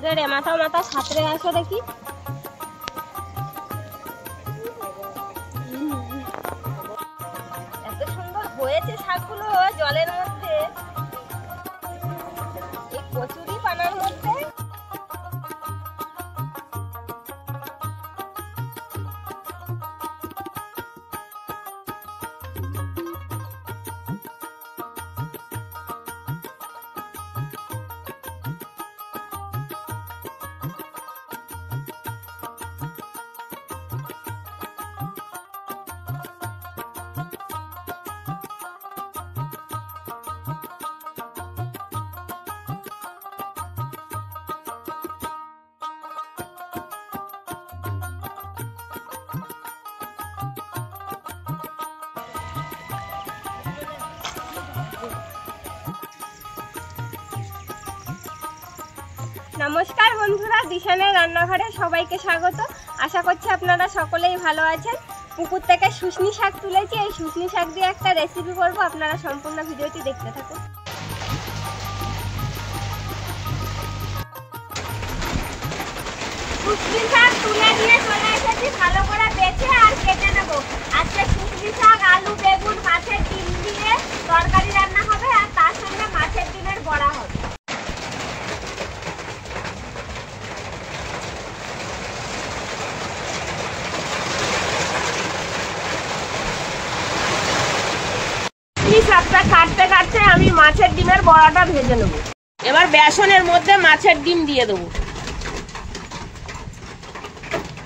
পুকুরের এমাথা মাথা সাঁতরে আসো দেখি। এত সুন্দর হয়েছে শাকগুলো জলের মধ্যে, এই কচুরি পানার মধ্যে। নমস্কার বন্ধুরা, দিশানের রান্নাঘরে সবাইকে স্বাগত। আশা করছি আপনারা সকলেই ভালো আছেন। পুকুর থেকে শুশনি শাক তুলেছি, এই শুশনি শাক দিয়ে একটা রেসিপি করব। আপনারা সম্পূর্ণ ভিডিওটি দেখতে থাকুন। শুশনি শাক তুলে নিয়ে চলে এসেছি, ভালো করে বেছে আর কেটে নেব। আজকে শুশনি শাক আলু বেগুন মাছের ডিম দিয়ে তরকারি রান্না হবে, আর তার সঙ্গে মাছের ডিমের বড়া হবে। শাকটা কাটতে কাটতে আমি মাছের ডিমের বড়াটা ভেজে নেব। এবার বেসনের মধ্যে মাছের ডিম দিয়ে দেবো,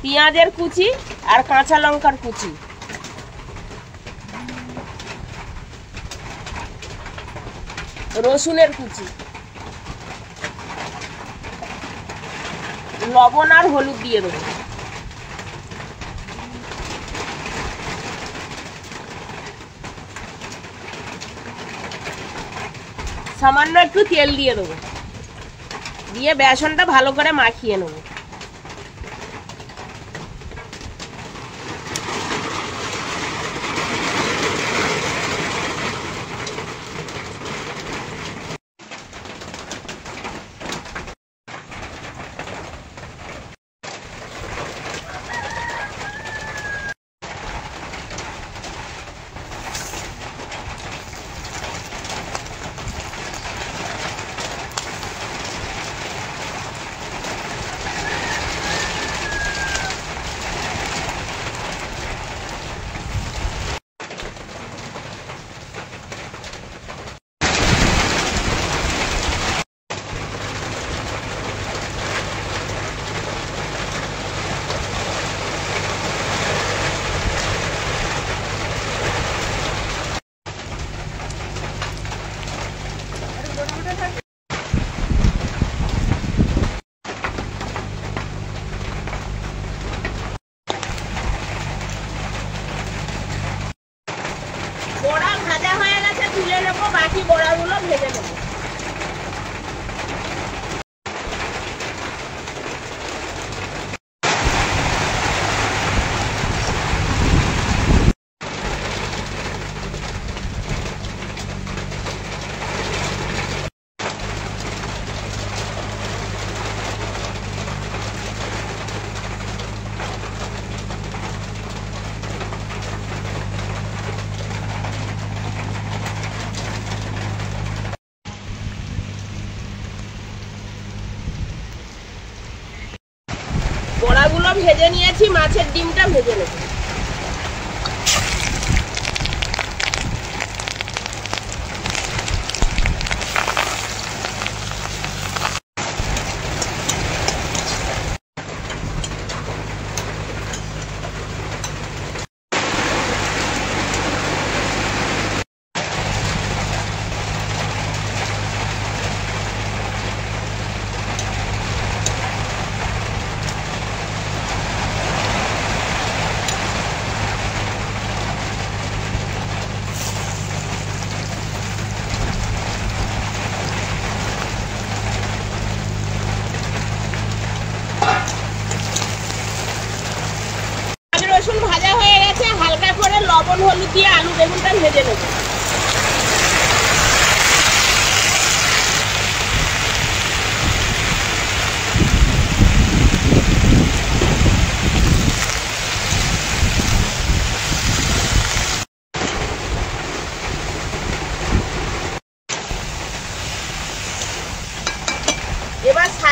পেঁয়াজের কুচি আর কাঁচা লঙ্কার কুচি, রসুনের কুচি, লবণ আর হলুদ দিয়ে দেবো। সামান্য একটু তেল দিয়ে দেবো, দিয়ে বেসনটা ভালো করে মাখিয়ে নেব। বড়া ভাজা হয়ে গেছে, তুলে নেবো, বাকি বড়াগুলো ভেজে নেবো। বড়াগুলো ভেজে নিয়েছি, মাছের ডিমটা ভেজে নেব।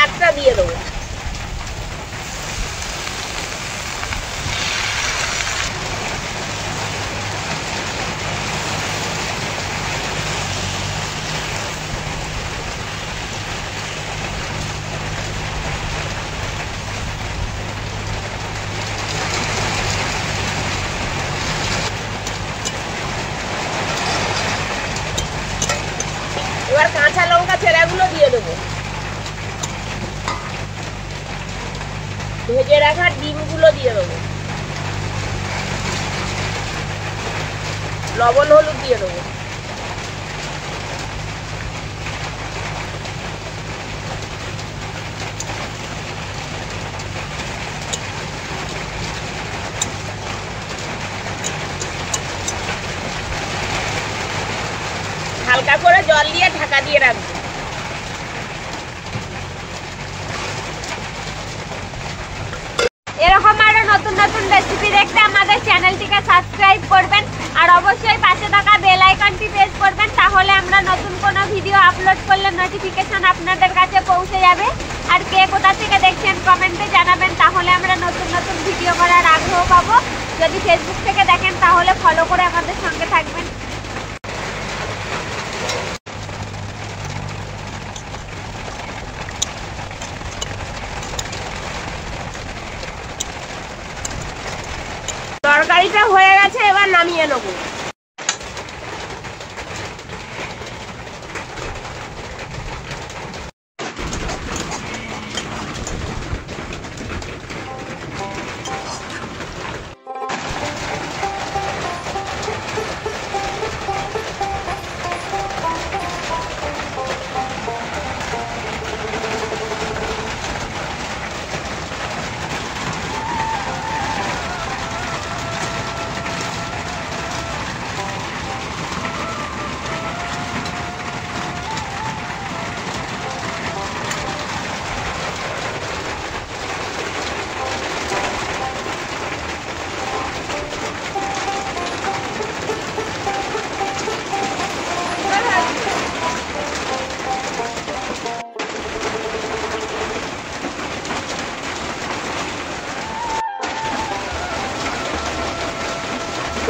শাকটা দিয়ে দেবো। এবার কাঁচা লঙ্কা চেরাগুলো দিয়ে দেবো। ভেজে রাখা ডিমগুলো দিয়ে দেবো। লবণ হলুদ দিয়ে দেবো। হালকা করে জল দিয়ে ঢাকা দিয়ে রাখবো। এরকম আরো নতুন নতুন রেসিপি দেখতে আমাদের চ্যানেলটিকে সাবস্ক্রাইব করবেন আর অবশ্যই পাশে থাকা বেল আইকনটি প্রেস করবেন, তাহলে আমরা নতুন কোনো ভিডিও আপলোড করলে নোটিফিকেশন আপনাদের কাছে পৌঁছে যাবে। আর কে কোথা থেকে দেখছেন কমেন্টে জানাবেন, তাহলে আমরা নতুন নতুন ভিডিও করার আগ্রহ পাবো। যদি ফেসবুক থেকে দেখেন তাহলে ফলো করে আমাদের সঙ্গে থাকবেন। তরকারিটা হয়ে গেছে, এবার নামিয়ে নেবো।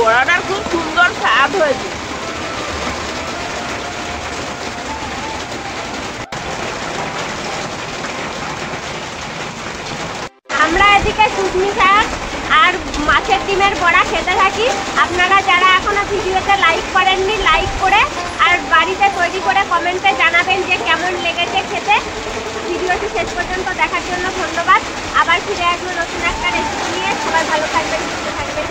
বড়াটার খুব সুন্দর স্বাদ হয়েছে। আমরা এদিকে শুকনি শাক আর মাছের ডিমের বড়া খেতে থাকি। আপনারা যারা এখনো ভিডিওতে লাইক করেননি, লাইক করে আর বাড়িতে তৈরি করে কমেন্টে জানাবেন যে কেমন লেগেছে খেতে। ভিডিওটি শেষ পর্যন্ত দেখার জন্য ধন্যবাদ। আবার ফিরে আসবো নতুন একটা রেসিপি নিয়ে। সবাই ভালো থাকবেন, সুস্থ থাকবেন।